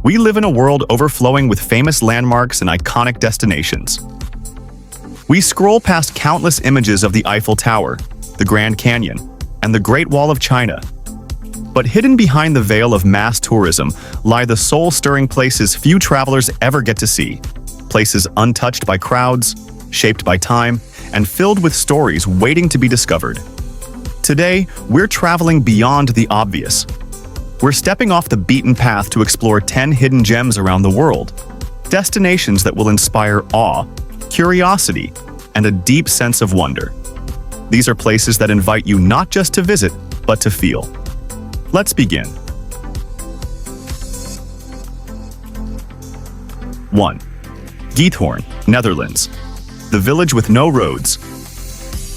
We live in a world overflowing with famous landmarks and iconic destinations. We scroll past countless images of the Eiffel Tower, the Grand Canyon, and the Great Wall of China. But hidden behind the veil of mass tourism lie the soul-stirring places few travelers ever get to see. Places untouched by crowds, shaped by time, and filled with stories waiting to be discovered. Today, we're traveling beyond the obvious. We're stepping off the beaten path to explore 10 hidden gems around the world. Destinations that will inspire awe, curiosity, and a deep sense of wonder. These are places that invite you not just to visit, but to feel. Let's begin. 1. Giethoorn, Netherlands. The village with no roads.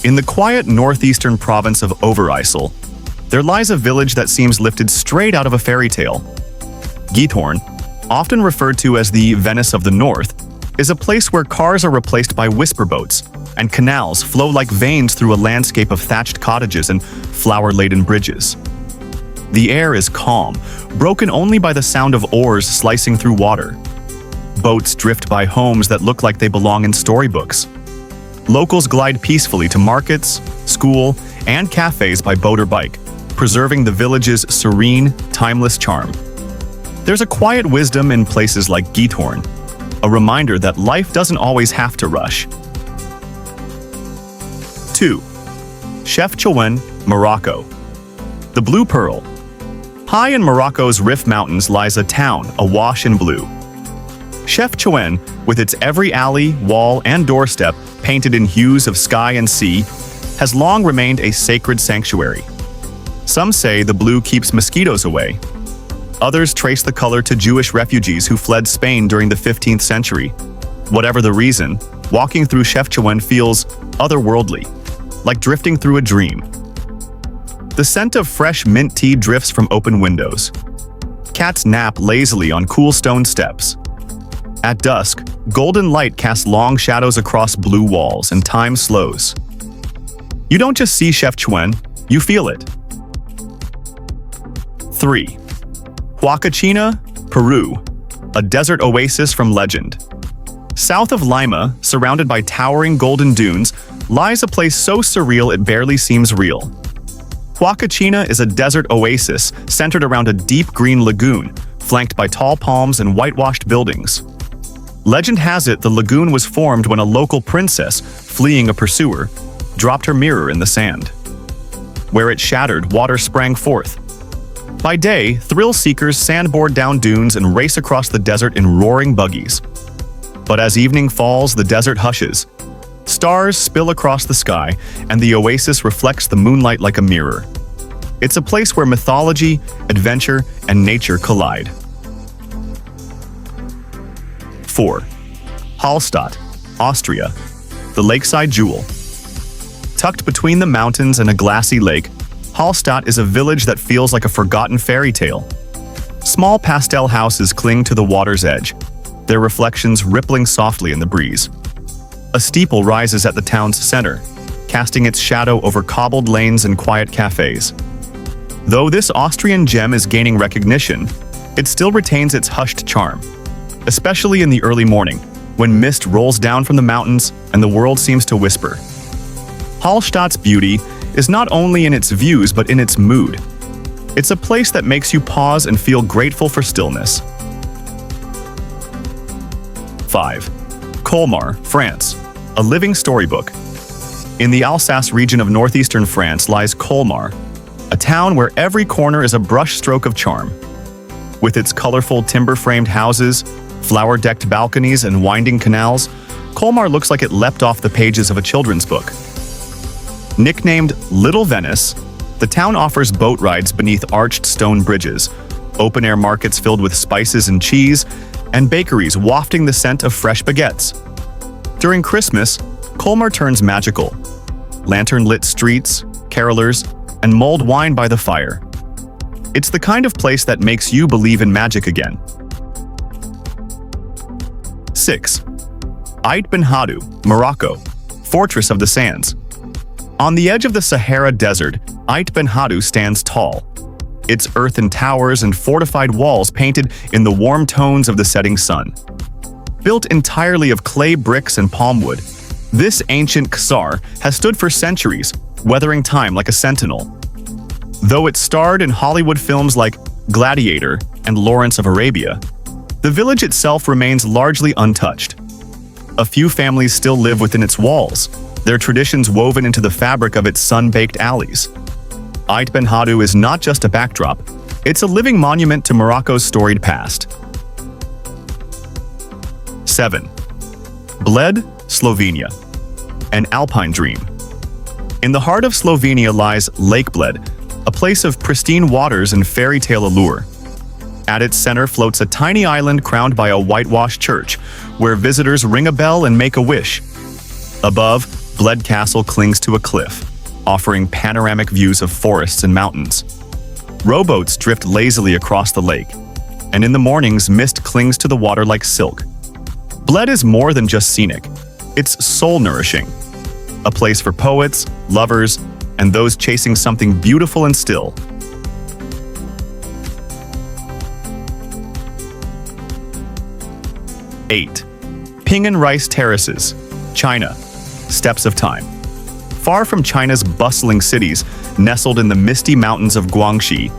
In the quiet northeastern province of Overijssel, there lies a village that seems lifted straight out of a fairy tale. Giethoorn, often referred to as the Venice of the North, is a place where cars are replaced by whisperboats, and canals flow like veins through a landscape of thatched cottages and flower-laden bridges. The air is calm, broken only by the sound of oars slicing through water. Boats drift by homes that look like they belong in storybooks. Locals glide peacefully to markets, school, and cafes by boat or bike, preserving the village's serene, timeless charm. There's a quiet wisdom in places like Giethoorn, a reminder that life doesn't always have to rush. 2. Chefchaouen, Morocco. The Blue Pearl. High in Morocco's Rif Mountains lies a town awash in blue. Chefchaouen, with its every alley, wall, and doorstep painted in hues of sky and sea, has long remained a sacred sanctuary. Some say the blue keeps mosquitoes away. Others trace the color to Jewish refugees who fled Spain during the 15th century. Whatever the reason, walking through Chefchaouen feels otherworldly, like drifting through a dream. The scent of fresh mint tea drifts from open windows. Cats nap lazily on cool stone steps. At dusk, golden light casts long shadows across blue walls and time slows. You don't just see Chefchaouen, you feel it. 3. Huacachina, Peru, a desert oasis from legend. South of Lima, surrounded by towering golden dunes, lies a place so surreal it barely seems real. Huacachina is a desert oasis centered around a deep green lagoon, flanked by tall palms and whitewashed buildings. Legend has it the lagoon was formed when a local princess, fleeing a pursuer, dropped her mirror in the sand. Where it shattered, water sprang forth. By day, thrill-seekers sandboard down dunes and race across the desert in roaring buggies. But as evening falls, the desert hushes. Stars spill across the sky, and the oasis reflects the moonlight like a mirror. It's a place where mythology, adventure, and nature collide. 4. Hallstatt, Austria, the lakeside jewel. Tucked between the mountains and a glassy lake, Hallstatt is a village that feels like a forgotten fairy tale. Small pastel houses cling to the water's edge, their reflections rippling softly in the breeze. A steeple rises at the town's center, casting its shadow over cobbled lanes and quiet cafes. Though this Austrian gem is gaining recognition, it still retains its hushed charm, especially in the early morning, when mist rolls down from the mountains and the world seems to whisper. Hallstatt's beauty is not only in its views but in its mood. It's a place that makes you pause and feel grateful for stillness. 5. Colmar, France, a living storybook. In the Alsace region of northeastern France lies Colmar, a town where every corner is a brushstroke of charm. With its colorful timber-framed houses, flower-decked balconies, and winding canals, Colmar looks like it leapt off the pages of a children's book. Nicknamed Little Venice, the town offers boat rides beneath arched stone bridges, open-air markets filled with spices and cheese, and bakeries wafting the scent of fresh baguettes. During Christmas, Colmar turns magical. Lantern-lit streets, carolers, and mulled wine by the fire. It's the kind of place that makes you believe in magic again. 6. Ait Ben Haddou, Morocco, Fortress of the Sands. On the edge of the Sahara Desert, Ait Ben Haddou stands tall. its earthen towers and fortified walls painted in the warm tones of the setting sun. Built entirely of clay bricks and palm wood, this ancient Ksar has stood for centuries, weathering time like a sentinel. Though it starred in Hollywood films like Gladiator and Lawrence of Arabia, the village itself remains largely untouched. A few families still live within its walls, their traditions woven into the fabric of its sun-baked alleys. Ait Ben Haddou is not just a backdrop, it's a living monument to Morocco's storied past. 7. Bled, Slovenia. An alpine dream. In the heart of Slovenia lies Lake Bled, a place of pristine waters and fairy tale allure. At its center floats a tiny island crowned by a whitewashed church, where visitors ring a bell and make a wish. Above, Bled Castle clings to a cliff, offering panoramic views of forests and mountains. Rowboats drift lazily across the lake, and in the mornings mist clings to the water like silk. Bled is more than just scenic, it's soul-nourishing. A place for poets, lovers, and those chasing something beautiful and still. 8. Ping'an Rice Terraces, China. Steps of Time. Far from China's bustling cities, nestled in the misty mountains of Guangxi,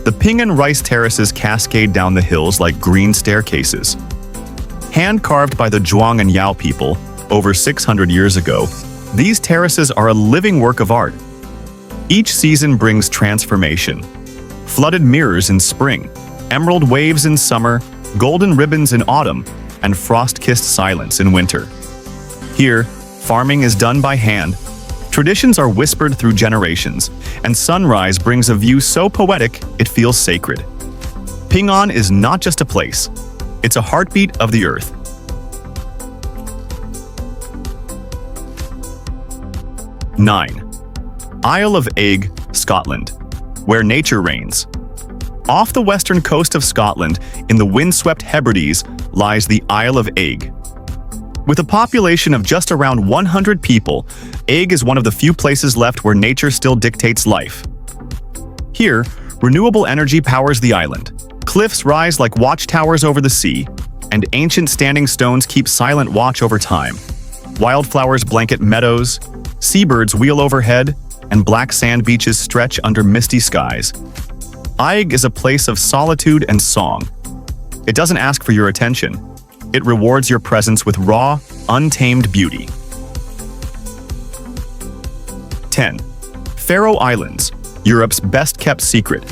the Ping'an Rice Terraces cascade down the hills like green staircases. Hand-carved by the Zhuang and Yao people over 600 years ago, these terraces are a living work of art. Each season brings transformation. Flooded mirrors in spring, emerald waves in summer, golden ribbons in autumn, and frost-kissed silence in winter. Here, farming is done by hand, traditions are whispered through generations, and sunrise brings a view so poetic it feels sacred. Ping'an is not just a place, it's a heartbeat of the earth. 9. Isle of Eigg, Scotland, where nature reigns. Off the western coast of Scotland, in the windswept Hebrides, lies the Isle of Eigg. With a population of just around 100 people, Eigg is one of the few places left where nature still dictates life. Here, renewable energy powers the island. Cliffs rise like watchtowers over the sea, and ancient standing stones keep silent watch over time. Wildflowers blanket meadows, seabirds wheel overhead, and black sand beaches stretch under misty skies. Eigg is a place of solitude and song. It doesn't ask for your attention. It rewards your presence with raw, untamed beauty. 10. Faroe Islands, Europe's best-kept secret.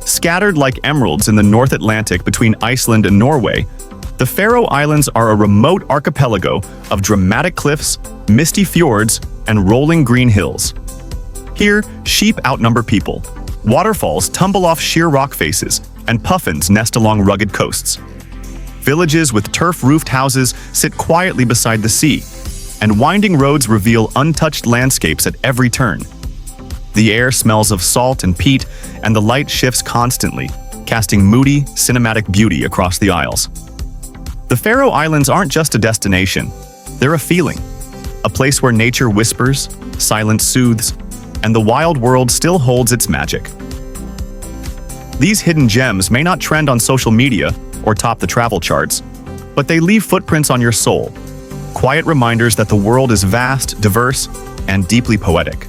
Scattered like emeralds in the North Atlantic between Iceland and Norway, the Faroe Islands are a remote archipelago of dramatic cliffs, misty fjords, and rolling green hills. Here, sheep outnumber people. Waterfalls tumble off sheer rock faces, and puffins nest along rugged coasts. Villages with turf-roofed houses sit quietly beside the sea, and winding roads reveal untouched landscapes at every turn. The air smells of salt and peat, and the light shifts constantly, casting moody, cinematic beauty across the isles. The Faroe Islands aren't just a destination, they're a feeling. A place where nature whispers, silence soothes, and the wild world still holds its magic. These hidden gems may not trend on social media or top the travel charts, but they leave footprints on your soul, quiet reminders that the world is vast, diverse, and deeply poetic.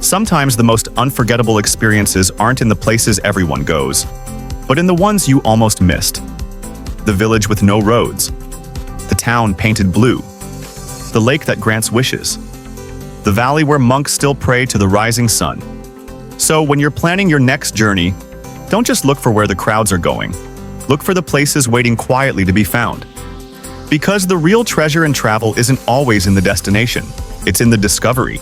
Sometimes the most unforgettable experiences aren't in the places everyone goes, but in the ones you almost missed. The village with no roads, the town painted blue, the lake that grants wishes, the valley where monks still pray to the rising sun. So when you're planning your next journey, don't just look for where the crowds are going. Look for the places waiting quietly to be found. Because the real treasure in travel isn't always in the destination, it's in the discovery.